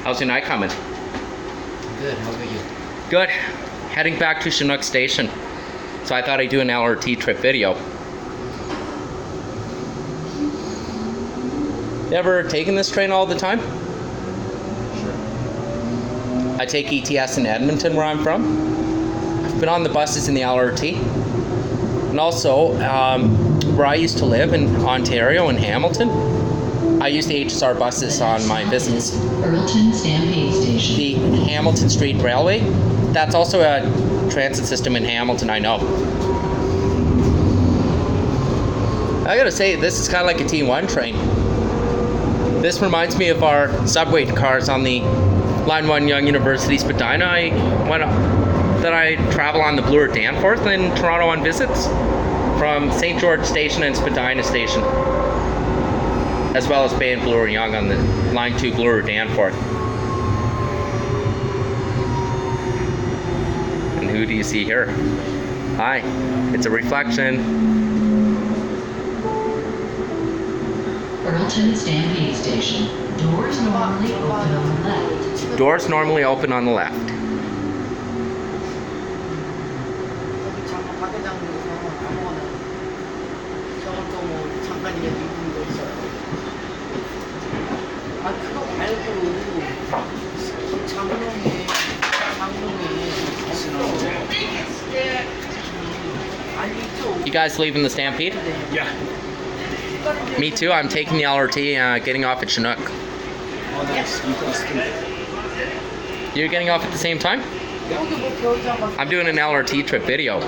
How's your night coming? Good, how about you? Good. Heading back to Chinook Station. So I thought I'd do an LRT trip video. You ever taken this train all the time? Sure. I take ETS in Edmonton, where I'm from. I've been on the buses in the LRT. And also, where I used to live in Ontario, in Hamilton, I use the HSR buses on my visits. Earlton Stampede Station. The Hamilton Street Railway, that's also a transit system in Hamilton, I know. I gotta say, this is kind of like a T1 train. This reminds me of our subway cars on the Line 1 Yonge University Spadina. I travel on the Bloor Danforth in Toronto on visits from St. George Station and Spadina Station, as well as Bay and Bloor Yonge on the Line 2 Bloor Danforth. And who do you see here? Hi, it's a reflection. Earlton Stampede Station. Doors normally open on the left. Doors normally open on the left. You guys leaving the Stampede? Yeah. Me too. I'm taking the LRT, getting off at Chinook. Oh, nice. You're getting off at the same time? Yeah. I'm doing an LRT trip video.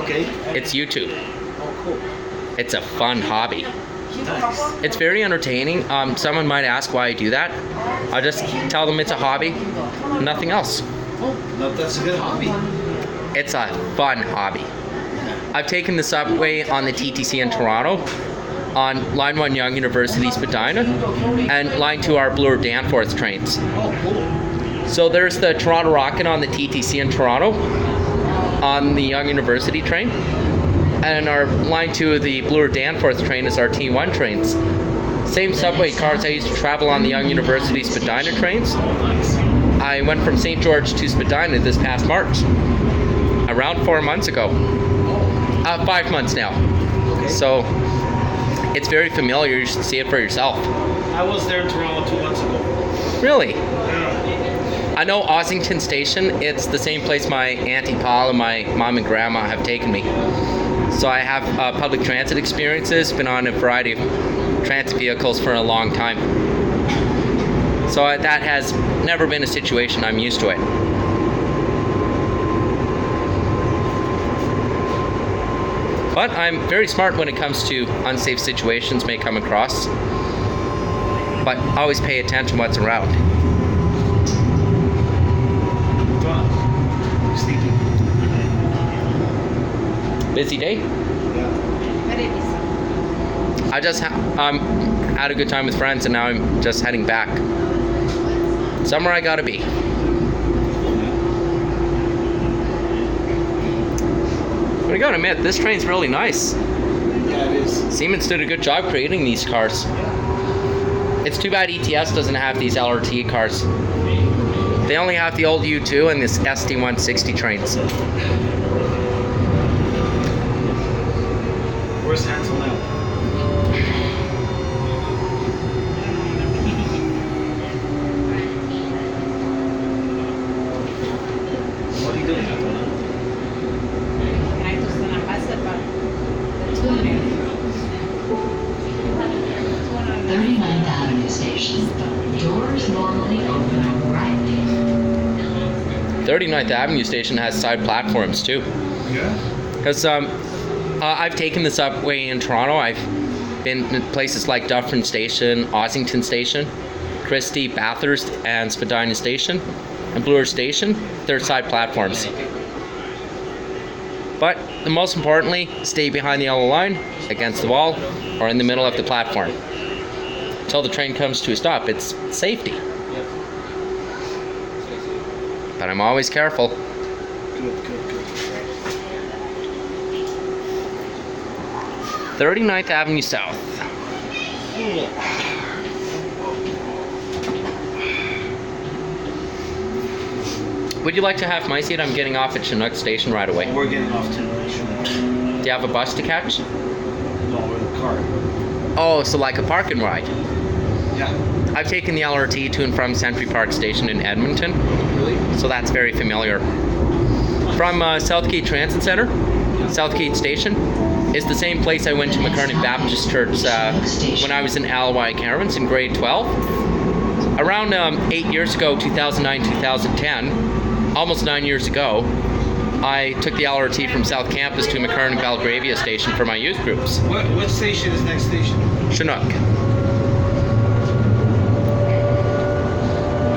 Okay. It's YouTube. Oh, cool. It's a fun hobby. Nice. It's very entertaining. Someone might ask why I do that. I just tell them it's a hobby, nothing else. Oh, that's a good hobby. It's a fun hobby. I've taken the subway on the TTC in Toronto, on Line 1 Yonge University Spadina, and Line 2 our Bloor Danforth trains. Oh, cool. So there's the Toronto Rocket on the TTC in Toronto, on the Yonge University train, and our Line 2 of the Bloor Danforth train is our T1 trains. Same subway cars I used to travel on the Yonge University Spadina trains. I went from St. George to Spadina this past March, around 4 months ago. 5 months now. Okay. So it's very familiar. You should see it for yourself. I was there in Toronto 2 months ago. Really? Yeah. I know Ossington Station. It's the same place my Auntie Paul and my mom and grandma have taken me. So I have public transit experiences. Been on a variety of transit vehicles for a long time. So that has never been a situation. I'm used to it. But I'm very smart when it comes to unsafe situations may come across. But always pay attention what's around. Sleeping. Busy day? Yeah. I just had a good time with friends and now I'm just heading back. Somewhere I gotta be. But I gotta admit, this train's really nice. Yeah, it is. Siemens did a good job creating these cars. It's too bad ETS doesn't have these LRT cars. They only have the old U2 and this SD160 trains. Where's Hansel now? What are you doing, Hansel now? 39th Avenue Station. Doors normally open on the right. 39th Avenue Station has side platforms too. Yeah. Because I've taken the subway in Toronto. I've been in places like Dufferin Station, Ossington Station, Christie, Bathurst, and Spadina Station, and Bloor Station. They're side platforms. But the most importantly, stay behind the yellow line, against the wall, or in the middle of the platform. Until the train comes to a stop. It's safety. But I'm always careful. Good, good, good. 39th Avenue South. Would you like to have my seat? I'm getting off at Chinook Station right away. We're getting off to Do you have a bus to catch? No, we're in the car. Oh, so like a park and ride. Yeah. I've taken the LRT to and from Calgary Park Station in Edmonton, Really? so that's very familiar. From Southgate Transit Center, Southgate Station, is the same place I went to McCartney Baptist Church when I was in Alawai Carowinds in grade 12. Around 8 years ago, 2009-2010, almost 9 years ago, I took the LRT from South Campus to McCartney Belgravia Station for my youth groups. What station is next station? Chinook.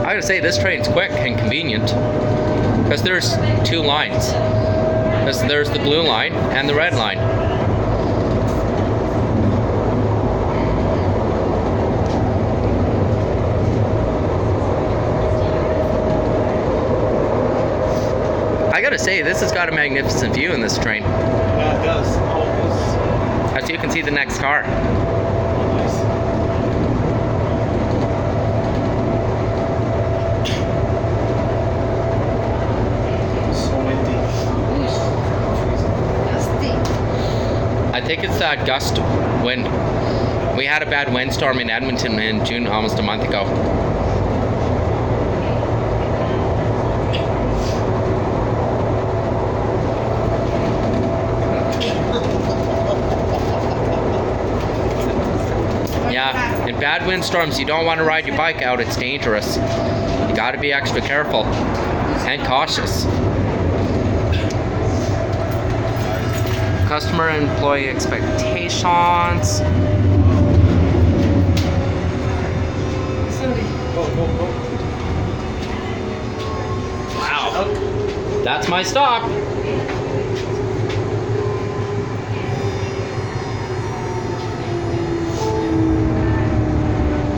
I gotta say, this train's quick and convenient because there's two lines. There's the blue line and the red line. I gotta say, this has got a magnificent view in this train. Yeah, it does. Oh, As you can see the next car. nice. So windy. I think it's that gust wind. We had a bad windstorm in Edmonton in June almost a month ago. Yeah, in bad windstorms, you don't want to ride your bike out. It's dangerous. You got to be extra careful and cautious. Customer and employee expectations. Go, go, go. Wow. That's my stop.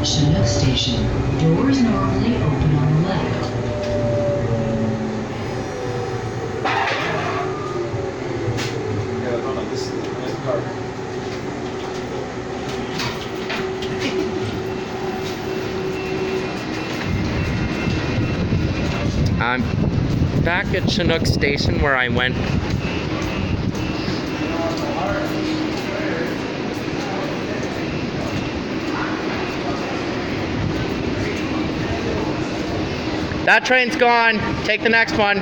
Chinook Station. Doors normally open on the left. Yeah, no, this is the car. I'm back at Chinook Station where I went. That train's gone. Take the next one.